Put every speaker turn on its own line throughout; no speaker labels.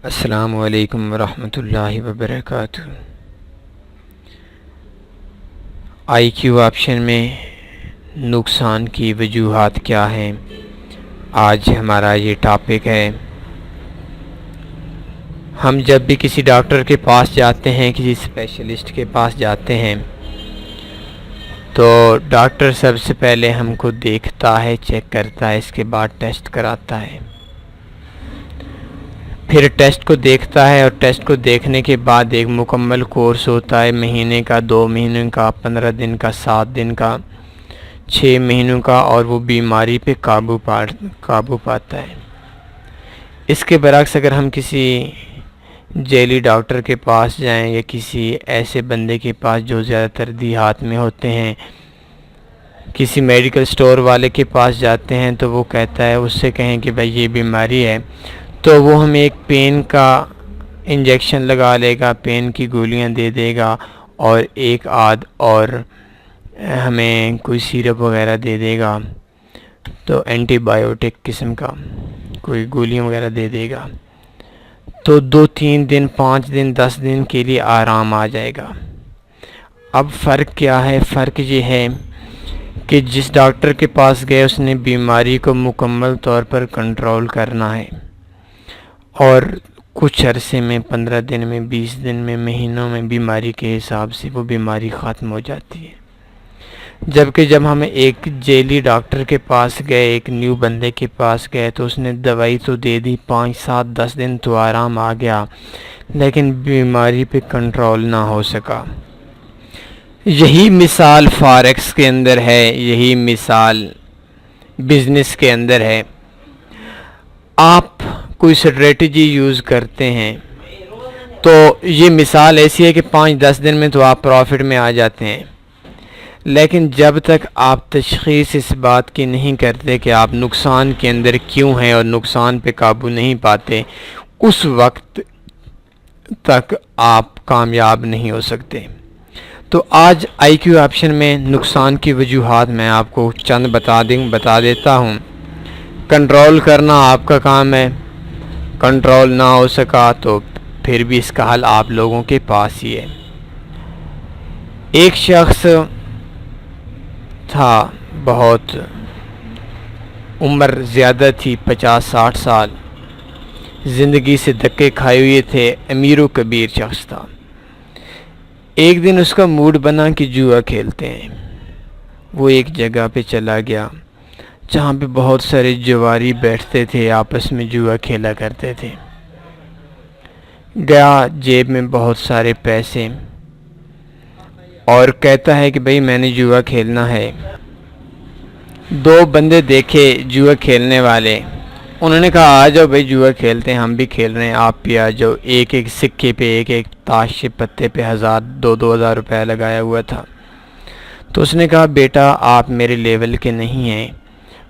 अस्सलामु अलैकुम वरहमतुल्लाहि वबरकातुहू। IQ ऑप्शन में नुकसान की वजूहात क्या हैं, आज हमारा ये टॉपिक है। हम जब भी किसी डॉक्टर के पास जाते हैं, किसी स्पेशलिस्ट के पास जाते हैं, तो डॉक्टर सबसे पहले हमको देखता है, चेक करता है, इसके बाद टेस्ट कराता है। फिर टेस्ट को देखता है और टेस्ट को देखने के बाद एक मुकम्मल कोर्स होता है, महीने का, 2 महीने का, 15 दिन का, 7 दिन का, 6 महीनों का, और वो बीमारी पे काबू पाता है। इसके बरक्स अगर हम किसी जेली डॉक्टर के पास जाएं या किसी ऐसे बंदे के पास जो ज़्यादातर देहात में होते हैं, किसी मेडिकल स्टोर वाले के पास जाते हैं, तो वो कहता है, उससे कहें कि भाई ये बीमारी है, तो वो हमें एक पेन का इंजेक्शन लगा लेगा, पेन की गोलियां दे देगा, और एक आध और हमें कोई सिरप वगैरह दे देगा, तो एंटीबायोटिक किस्म का कोई गोलियां वगैरह दे देगा। तो 2-3 दिन, 5 दिन, 10 दिन के लिए आराम आ जाएगा। अब फ़र्क क्या है? फ़र्क ये है कि जिस डॉक्टर के पास गए उसने बीमारी को मुकम्मल तौर पर कंट्रोल करना है, और कुछ अरसे में, 15 दिन में, 20 दिन में, महीनों में बीमारी के हिसाब से वो बीमारी ख़त्म हो जाती है। जबकि जब हम एक जेली डॉक्टर के पास गए, एक न्यू बंदे के पास गए, तो उसने दवाई तो दे दी, 5, 7, 10 दिन तो आराम आ गया, लेकिन बीमारी पे कंट्रोल ना हो सका। यही मिसाल फॉरेक्स के अंदर है, यही मिसाल बिज़नेस के अंदर है। आप कोई स्ट्रेटजी यूज़ करते हैं, तो ये मिसाल ऐसी है कि 5-10 दिन में तो आप प्रॉफिट में आ जाते हैं, लेकिन जब तक आप तशख़ीस इस बात की नहीं करते कि आप नुकसान के अंदर क्यों हैं और नुकसान पे काबू नहीं पाते, उस वक्त तक आप कामयाब नहीं हो सकते। तो आज IQ ऑप्शन में नुकसान की वजूहात मैं आपको चंद बता देता हूँ। कंट्रोल करना आपका काम है, कंट्रोल ना हो सका तो फिर भी इसका हल आप लोगों के पास ही है। एक शख्स था, बहुत उम्र ज़्यादा थी, 50-60 साल, ज़िंदगी से धक्के खाए हुए थे, अमीर कबीर शख्स था। एक दिन उसका मूड बना कि जुआ खेलते हैं। वो एक जगह पे चला गया जहाँ पे बहुत सारे जुआरी बैठते थे, आपस में जुआ खेला करते थे। गया, जेब में बहुत सारे पैसे, और कहता है कि भाई मैंने जुआ खेलना है। 2 बंदे देखे जुआ खेलने वाले, उन्होंने कहा आ जाओ भाई जुआ खेलते हैं, हम भी खेल रहे हैं, आप भी आ जाओ। एक एक सिक्के पे, एक एक ताश के पत्ते पे 1000, 2-2 हज़ार रुपया लगाया हुआ था। तो उसने कहा बेटा आप मेरे लेवल के नहीं हैं,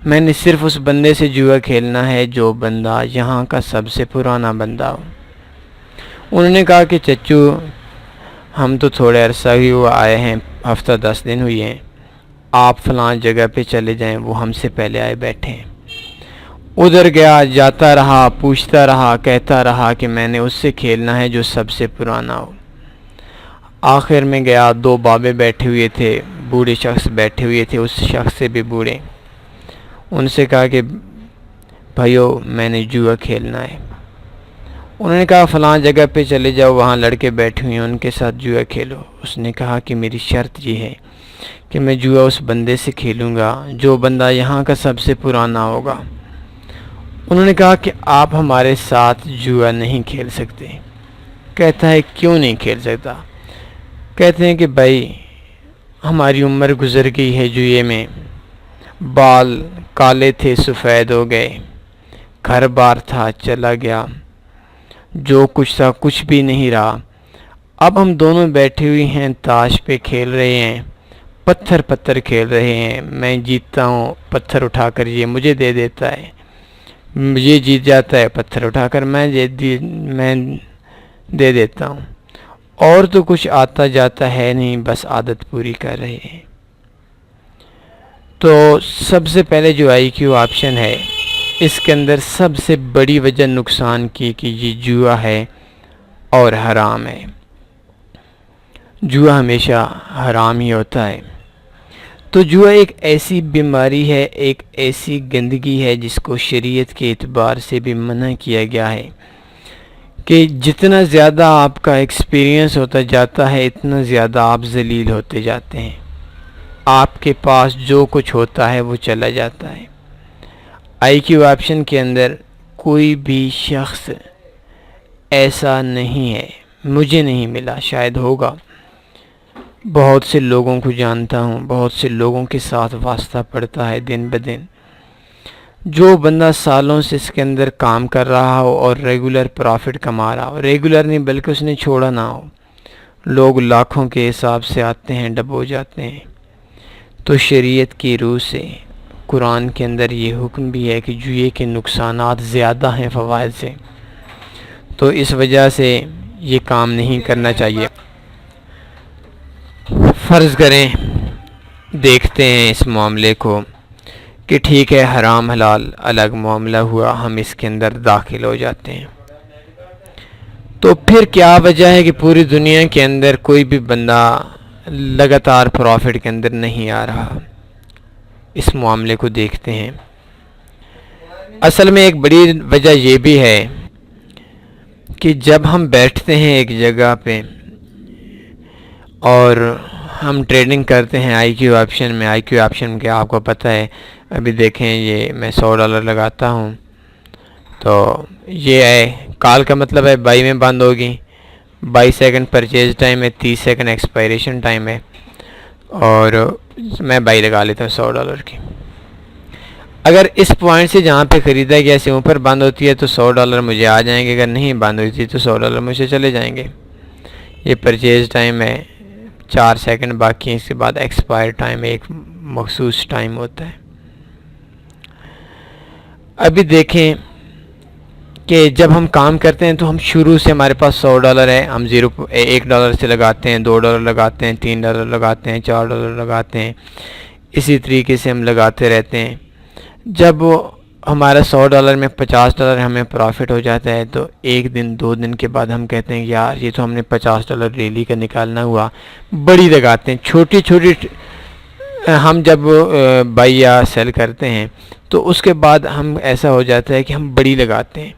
मैंने सिर्फ उस बंदे से जुआ खेलना है जो बंदा यहाँ का सबसे पुराना बंदा हो। उन्होंने कहा कि चच्चू हम तो थोड़े अरसा ही हुआ आए हैं, हफ्ता 10 दिन हुई हैं, आप फलां जगह पे चले जाएं, वो हमसे पहले आए बैठे हैं। उधर गया, जाता रहा, पूछता रहा, कहता रहा कि मैंने उससे खेलना है जो सबसे पुराना हो। आखिर में गया, 2 बाबे बैठे हुए थे, बूढ़े शख्स बैठे हुए थे, उस शख्स से भी बूढ़े। उनसे कहा कि भाइयों मैंने जुआ खेलना है। उन्होंने कहा फ़लाँ जगह पे चले जाओ, वहाँ लड़के बैठे हुए हैं, उनके साथ जुआ खेलो। उसने कहा कि मेरी शर्त ये है कि मैं जुआ उस बंदे से खेलूँगा जो बंदा यहाँ का सबसे पुराना होगा। उन्होंने कहा कि आप हमारे साथ जुआ नहीं खेल सकते। कहता है क्यों नहीं खेल सकता? कहते हैं कि भाई हमारी उम्र गुज़र गई है जुए में, बाल काले थे सफ़ेद हो गए, घर बार था चला गया, जो कुछ था कुछ भी नहीं रहा। अब हम दोनों बैठे हुए हैं, ताश पे खेल रहे हैं, पत्थर खेल रहे हैं। मैं जीतता हूँ, पत्थर उठाकर ये मुझे दे देता है, ये जीत जाता है, पत्थर उठाकर मैं दे देता हूँ, और तो कुछ आता जाता है नहीं, बस आदत पूरी कर रहे हैं। तो सबसे पहले जो IQ ऑप्शन है इसके अंदर सबसे बड़ी वजह नुकसान की कि ये जुआ है और हराम है। जुआ हमेशा हराम ही होता है। तो जुआ एक ऐसी बीमारी है, एक ऐसी गंदगी है जिसको शरीयत के एतबार से भी मना किया गया है कि जितना ज़्यादा आपका एक्सपीरियंस होता जाता है इतना ज़्यादा आप जलील होते जाते हैं। आपके पास जो कुछ होता है वो चला जाता है। IQ ऑप्शन के अंदर कोई भी शख्स ऐसा नहीं है, मुझे नहीं मिला, शायद होगा, बहुत से लोगों को जानता हूँ, बहुत से लोगों के साथ वास्ता पड़ता है दिन ब दिन। जो बंदा सालों से इसके अंदर काम कर रहा हो और रेगुलर प्रॉफिट कमा रहा हो, रेगुलर नहीं बल्कि उसने छोड़ा ना हो, लोग लाखों के हिसाब से आते हैं, डबो जाते हैं। तो शरीयत की रूह से कुरान के अंदर ये हुक्म भी है कि जुए के नुकसानात ज़्यादा हैं फ़वाइद से, तो इस वजह से ये काम नहीं करना चाहिए। फ़र्ज़ करें देखते हैं इस मामले को कि ठीक है हराम हलाल अलग मामला हुआ, हम इसके अंदर दाखिल हो जाते हैं। तो फिर क्या वजह है कि पूरी दुनिया के अंदर कोई भी बंदा लगातार प्रॉफिट के अंदर नहीं आ रहा? इस मामले को देखते हैं। असल में एक बड़ी वजह ये भी है कि जब हम बैठते हैं एक जगह पे और हम ट्रेडिंग करते हैं IQ ऑप्शन में, IQ ऑप्शन के आपको पता है, अभी देखें ये मैं $100 लगाता हूँ तो ये है कॉल का मतलब है बाई में बंद होगी, 22 सेकंड परचेज टाइम है, 30 सेकंड एक्सपायरेशन टाइम है, और मैं बाई लगा लेता हूँ $100 की। अगर इस पॉइंट से जहाँ पे ख़रीदा गया से ऊपर बंद होती है तो $100 मुझे आ जाएंगे, अगर नहीं बंद होती तो $100 मुझे चले जाएंगे। ये परचेज टाइम है, 4 सेकंड बाकी हैं, इसके बाद एक्सपायर टाइम एक मखसूस टाइम होता है। अभी देखें कि जब हम काम करते हैं तो हम शुरू से हमारे पास $100 है, हम $1 से लगाते हैं, $2 लगाते हैं, $3 लगाते हैं, $4 लगाते हैं, इसी तरीके से हम लगाते रहते हैं। जब हमारा $100 में $50 हमें प्रॉफिट हो जाता है तो एक दिन 2 दिन के बाद हम कहते हैं यार ये तो हमने $50 डेली का निकालना हुआ, बड़ी लगाते हैं। छोटी छोटी हम जब बाई या सेल करते हैं तो उसके बाद हम ऐसा हो जाता है कि हम बड़ी लगाते हैं,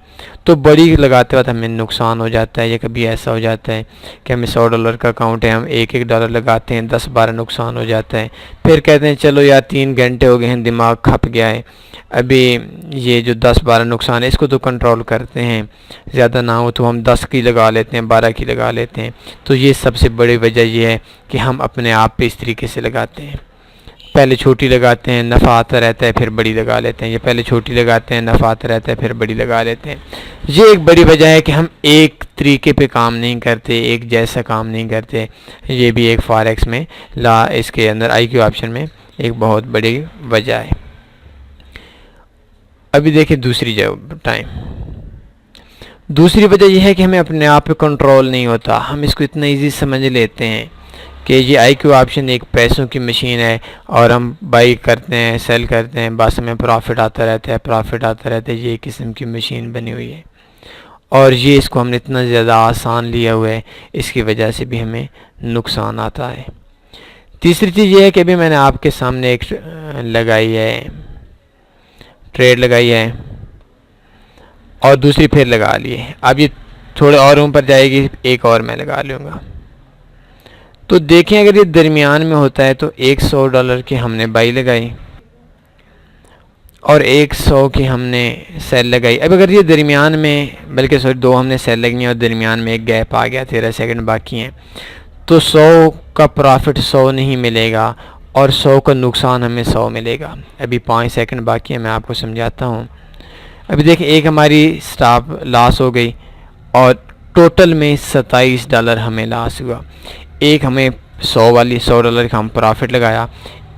तो बड़ी लगाते वक्त हमें नुकसान हो जाता है। या कभी ऐसा हो जाता है कि हमें $100 का अकाउंट है, हम $1 लगाते हैं, 10-12 नुकसान हो जाता है। फिर कहते हैं चलो यार 3 घंटे हो गए हैं, दिमाग खप गया है, अभी ये जो 10-12 नुकसान है इसको तो कंट्रोल करते हैं, ज़्यादा ना हो तो हम 10 की लगा लेते हैं, 12 की लगा लेते हैं। तो ये सबसे बड़ी वजह ये है कि हम अपने आप पे इस तरीके से लगाते हैं। पहले छोटी लगाते हैं, नफ़ा आता रहता है, फिर बड़ी लगा लेते हैं, या पहले छोटी लगाते हैं, नफ़ा आता रहता है, फिर बड़ी लगा लेते हैं। ये एक बड़ी वजह है कि हम एक तरीके पे काम नहीं करते, एक जैसा काम नहीं करते। ये भी एक फॉरेक्स में इसके अंदर IQ ऑप्शन में एक बहुत बड़ी वजह है। अभी देखिए दूसरी वजह यह है कि हमें अपने आप पे कंट्रोल नहीं होता। हम इसको इतना इजी समझ लेते हैं कि ये IQ ऑप्शन एक पैसों की मशीन है और हम बाई करते हैं, सेल करते हैं, बस हमें प्रॉफिट आता रहता है, ये एक किस्म की मशीन बनी हुई है। और ये इसको हमने इतना ज़्यादा आसान लिया हुआ है, इसकी वजह से भी हमें नुकसान आता है। तीसरी चीज़ ये है कि अभी मैंने आपके सामने एक ट्रेड लगाई है और दूसरी फिर लगा ली है। अब ये थोड़े और ऊपर जाएगी, एक और मैं लगा लूँगा। तो देखें अगर ये दरमियान में होता है तो $100 की हमने बाई लगाई और 100 की हमने सेल लगाई। अब अगर ये दरमियान में, बल्कि 2 हमने सेल लगाई और दरमियान में एक गैप आ गया, 13 सेकंड बाकी हैं, तो 100 का प्रॉफिट 100 नहीं मिलेगा और 100 का नुकसान हमें 100 मिलेगा। अभी 5 सेकंड बाकी है, मैं आपको समझाता हूँ। अभी देखिए एक हमारी स्टॉप लॉस हो गई और टोटल में $27 हमें लॉस हुआ। एक हमें $100 का हम प्रॉफिट लगाया,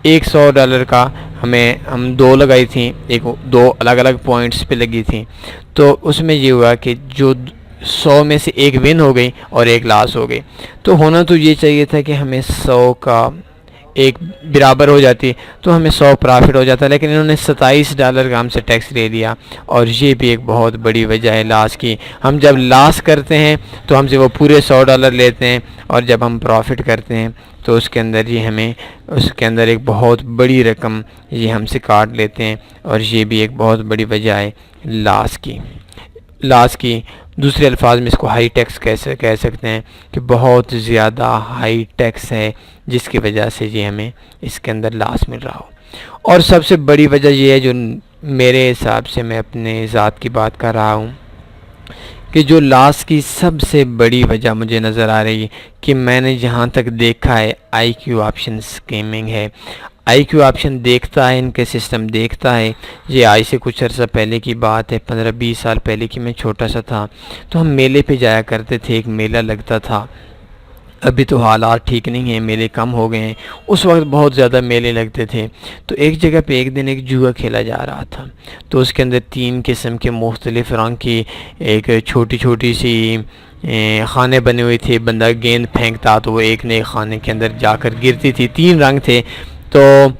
एक $100 का हम 2 लगाई थी, एक 2 अलग अलग पॉइंट्स पे लगी थी। तो उसमें ये हुआ कि जो 100 में से एक विन हो गई और एक लॉस हो गई। तो होना तो ये चाहिए था कि हमें 100 का एक बराबर हो जाती तो हमें 100 प्रॉफिट हो जाता, लेकिन इन्होंने $27 का हमसे टैक्स ले लिया। और ये भी एक बहुत बड़ी वजह है लॉस की। हम जब लॉस करते हैं तो हमसे वो पूरे $100 लेते हैं, और जब हम प्रॉफिट करते हैं तो उसके अंदर ये हमें उसके अंदर एक बहुत बड़ी रकम ये हमसे काट लेते हैं। और ये भी एक बहुत बड़ी वजह है लॉस की। दूसरे अल्फाज में इसको हाई टैक्स कैसे कह सकते हैं कि बहुत ज़्यादा हाई टैक्स है, जिसकी वजह से ये हमें इसके अंदर लॉस मिल रहा हो। और सबसे बड़ी वजह ये है, जो मेरे हिसाब से, मैं अपने ज़ात की बात कर रहा हूँ, कि जो लॉस की सबसे बड़ी वजह मुझे नज़र आ रही है कि मैंने जहाँ तक देखा है IQ ऑप्शन स्कीमिंग है। IQ ऑप्शन देखता है, इनके सिस्टम देखता है। ये आज से कुछ अर्सा पहले की बात है, 15-20 साल पहले की। मैं छोटा सा था तो हम मेले पे जाया करते थे, एक मेला लगता था। अभी तो हालात ठीक नहीं हैं, मेले कम हो गए हैं। उस वक्त बहुत ज़्यादा मेले लगते थे। तो एक जगह पे एक दिन एक जुआ खेला जा रहा था, तो उसके अंदर 3 किस्म के मुख्तलिफ़ रंग की एक छोटी छोटी सी खाने बने हुए थे। बंदा गेंद फेंकता तो वो एक नए खाने के अंदर जाकर गिरती थी। 3 रंग थे, तो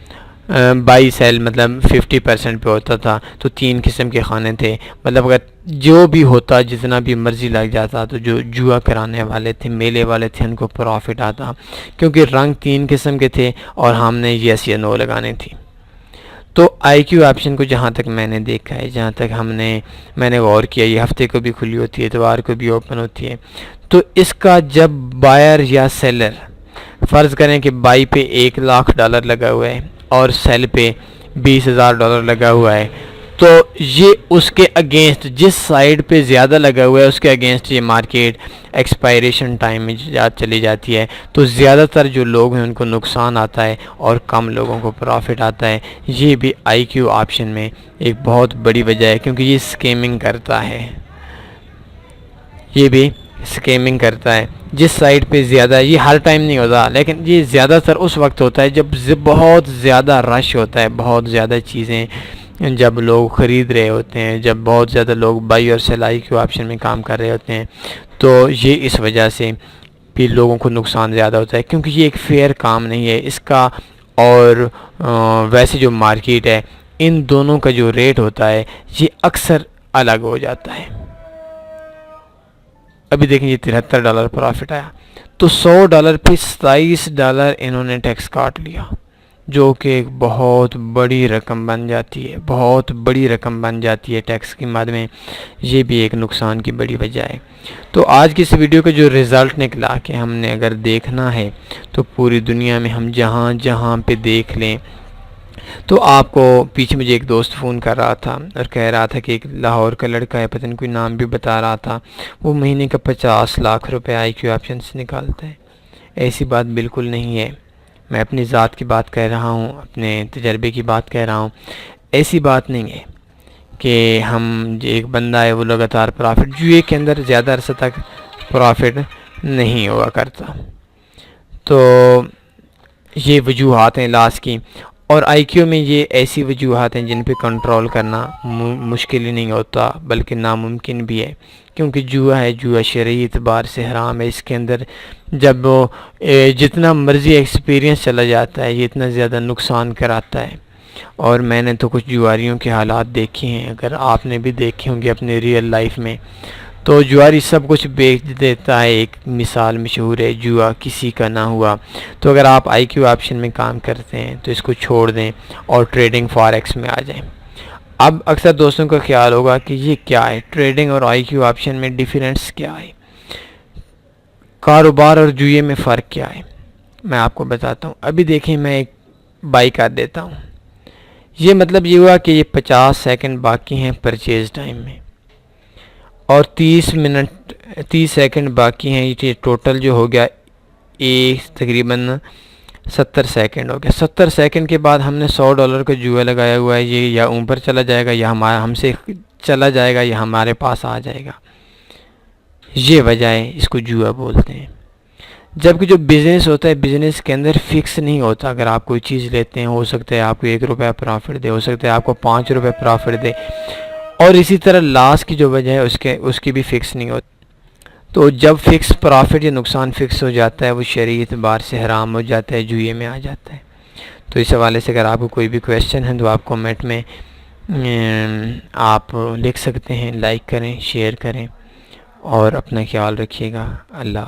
22 सेल मतलब 50% पे होता था। तो 3 किस्म के खाने थे, मतलब अगर जो भी होता, जितना भी मर्ज़ी लग जाता, तो जो जुआ कराने वाले थे, मेले वाले थे, उनको प्रॉफिट आता, क्योंकि रंग 3 किस्म के थे और हमने येस या नो लगानी थी। तो IQ ऑप्शन को जहाँ तक मैंने देखा है, जहाँ तक मैंने गौर किया, ये हफ्ते को भी खुली होती है, इतवार को भी ओपन होती है। तो इसका जब बायर या सेलर, फ़र्ज़ करें कि बाई पे $1,00,000 लगा हुआ है और सेल पे $20,000 लगा हुआ है, तो ये उसके अगेंस्ट, जिस साइड पे ज़्यादा लगा हुआ है उसके अगेंस्ट ये मार्केट एक्सपायरेशन टाइम में चली जाती है। तो ज़्यादातर जो लोग हैं उनको नुकसान आता है और कम लोगों को प्रॉफिट आता है। ये भी IQ ऑप्शन में एक बहुत बड़ी वजह है, क्योंकि ये स्कैमिंग करता है। ये भी स्कैमिंग करता है। जिस साइड पे ज़्यादा, ये हर टाइम नहीं होता, लेकिन ये ज़्यादातर उस वक्त होता है जब बहुत ज़्यादा रश होता है, बहुत ज़्यादा चीज़ें जब लोग ख़रीद रहे होते हैं, जब बहुत ज़्यादा लोग बाई और सेल IQ ऑप्शन में काम कर रहे होते हैं। तो ये इस वजह से भी लोगों को नुकसान ज़्यादा होता है, क्योंकि ये एक फेयर काम नहीं है इसका। और वैसे जो मार्केट है, इन दोनों का जो रेट होता है ये अक्सर अलग हो जाता है। अभी देखें, ये $73 प्रॉफिट आया, तो $100 पे $27 इन्होंने टैक्स काट लिया, जो कि एक बहुत बड़ी रकम बन जाती है, बहुत बड़ी रकम बन जाती है टैक्स की मद में। ये भी एक नुकसान की बड़ी वजह है। तो आज की इस वीडियो का जो रिज़ल्ट निकला कि हमने अगर देखना है तो पूरी दुनिया में हम जहाँ जहाँ पे देख लें, तो आपको पीछे मुझे एक दोस्त फ़ोन कर रहा था और कह रहा था कि एक लाहौर का लड़का है, पता नहीं कोई नाम भी बता रहा था, वो महीने का 50 लाख रुपए IQ ऑप्शन से निकालता है। ऐसी बात बिल्कुल नहीं है। मैं अपनी ज़ात की बात कह रहा हूँ, अपने तजर्बे की बात कह रहा हूँ। ऐसी बात नहीं है कि हम एक बंदा है वो लगातार प्रॉफिट, जुए के अंदर ज़्यादा अरसा तक प्रॉफिट नहीं हुआ करता। तो ये वजूहात हैं लॉस की। और IQ में ये ऐसी वजूहात हैं जिन पे कंट्रोल करना मुश्किल ही नहीं होता, बल्कि नामुमकिन भी है, क्योंकि जुआ है, जुआ शरई एतबार से हराम है। इसके अंदर जब जितना मर्ज़ी एक्सपीरियंस चला जाता है, ये इतना ज़्यादा नुकसान कराता है। और मैंने तो कुछ जुआरियों के हालात देखे हैं, अगर आपने भी देखे होंगे अपने रियल लाइफ में, तो जुआरी सब कुछ बेच देता है। एक मिसाल मशहूर है, जुआ किसी का ना हुआ। तो अगर आप IQ ऑप्शन में काम करते हैं तो इसको छोड़ दें और ट्रेडिंग फॉरेक्स में आ जाएं। अब अक्सर दोस्तों का ख्याल होगा कि ये क्या है, ट्रेडिंग और IQ ऑप्शन में डिफरेंस क्या है, कारोबार और जुए में फ़र्क क्या है, मैं आपको बताता हूँ। अभी देखें, मैं एक बाई कर देता हूँ। ये मतलब ये हुआ कि ये 50 सेकंड बाकी हैं परचेज़ टाइम में, और 30 सेकंड बाकी हैं। ये टोटल जो हो गया तकरीबन 70 सेकंड हो गया। 70 सेकंड के बाद हमने $100 का जुआ लगाया हुआ है। ये या ऊपर चला जाएगा, या हमसे चला जाएगा, या हमारे पास आ जाएगा। ये वजह है, इसको जुआ बोलते हैं। जबकि जो बिज़नेस होता है, बिज़नेस के अंदर फ़िक्स नहीं होता। अगर आप कोई चीज़ लेते हैं, हो सकता है आपको ₹1 प्रॉफिट दे, हो सकता है आपको ₹5 प्रॉफिट दे। और इसी तरह लॉस की जो वजह है उसकी भी फ़िक्स नहीं होती। तो जब फ़िक्स प्रॉफिट या नुकसान फ़िक्स हो जाता है वो शरई एतबार से हराम हो जाता है, जुए में आ जाता है। तो इस हवाले से अगर आपको कोई भी क्वेश्चन है तो आप कमेंट में आप लिख सकते हैं। लाइक करें, शेयर करें और अपना ख्याल रखिएगा। अल्लाह।